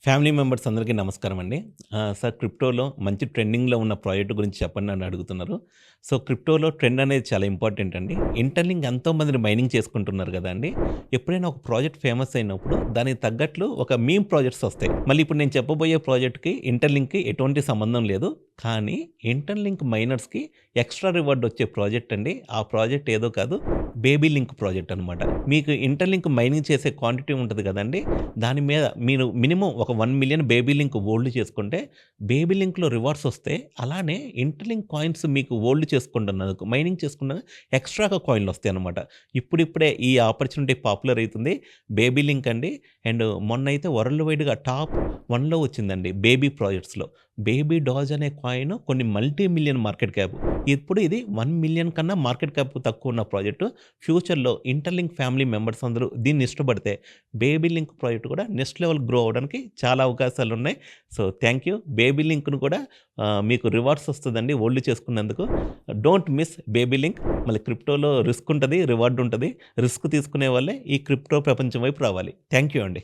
Family members అందరికీ నమస్కారం అండి. సార్ క్రిప్టోలో మంచి ట్రెండింగ్‌లో ఉన్న ప్రాజెక్ట్ గురించి చెప్పండి అని అడుగుతున్నారు. సో, క్రిప్టోలో ట్రెండ్ అనేది చాలా ఇంపార్టెంట్ అండి. ఇంటర్‌లింక్ ఎంతోమంది మైనింగ్ చేసుకుంటున్నారు గదండీ! ఎప్పుడైనా ఒక ప్రాజెక్ట్ ఫేమస్ అయినప్పుడు దానికి తగ్గట్లు ఒక మీమ్ ప్రాజెక్ట్స్ ఒస్తాయి. మళ్ళీ ఇప్పుడు నేను చెప్పబోయే ప్రాజెక్ట్‌కి ఇంటర్‌లింక్‌కి ఎటువంటి సంబంధం లేదు. కానీ ఇంటర్‌లింక్ మైనర్స్‌కి ఎక్స్‌ట్రా రివార్డ్ వచ్చే ప్రాజెక్ట్ అండి. ఆ ప్రాజెక్ట్ ఏదో కాదు, బేబీ లింక్ ప్రాజెక్ట్ అనమాట. మీకు ఇంటర్‌లింక్ మైనింగ్ చేసే క్వాంటిటీ ఉంటది గదండీ! దాని మీద మీరు మినిమమ్ ఒక 1,000,000 బేబీ లింక్ హోల్డ్ చేసుకుంటే, బేబీ లింక్‌లో రివార్డ్స్ ఒస్తాయి. అలానే ఇంటర్‌లింక్ కాయిన్స్ మీకు హోల్డ్ చేసుకుంటున్నందుకు, మైనింగ్ చేసుకున్న ఎక్స్‌ట్రాగా కాయిన్‌లొస్తాయన్నమాట. ఇప్పుడిప్పుడే ఈ ఆపర్చునిటీ పాపులర్ అయితుంది. బేబీ లింక్ అండి. అండ్ మొన్నైతే వరల్డ్ వైడ్‌గా టాప్ 1లో వచ్చిందండి బేబీ ప్రాజెక్ట్స్‌లో. బేబీ డాజ్ అనే కాయిన్ కొన్ని మల్టీ మిలియన్ మార్కెట్ క్యాప్. ఇప్పుడు ఇది 1,000,000 కన్నా మార్కెట్ క్యాప్ తక్కువున్న ప్రాజెక్టు. ఫ్యూచర్‌లో ఇంటర్‌లింక్ ఫ్యామిలీ మెంబర్స్ అందరూ దీన్ని ఇష్టపడితే బేబీ లింక్ ప్రాజెక్ట్ కూడా నెక్స్ట్ లెవెల్ గ్రో అవ్వడానికి చాలా అవకాశాలున్నాయి. So, thank you. బేబీ లింక్‌ను కూడా మీకు రివార్డ్స్ వస్తదండి హోల్డ్ చేసుకున్నందుకు. Don't miss baby link. మళ్ళీ క్రిప్టోలో రిస్క్ ఉంటది, రివార్డ్ ఉంటది. రిస్క్ తీసుకునే వాళ్ళే ఈ క్రిప్టో ప్రపంచం వైపు రావాలి. థాంక్ యూ అండి.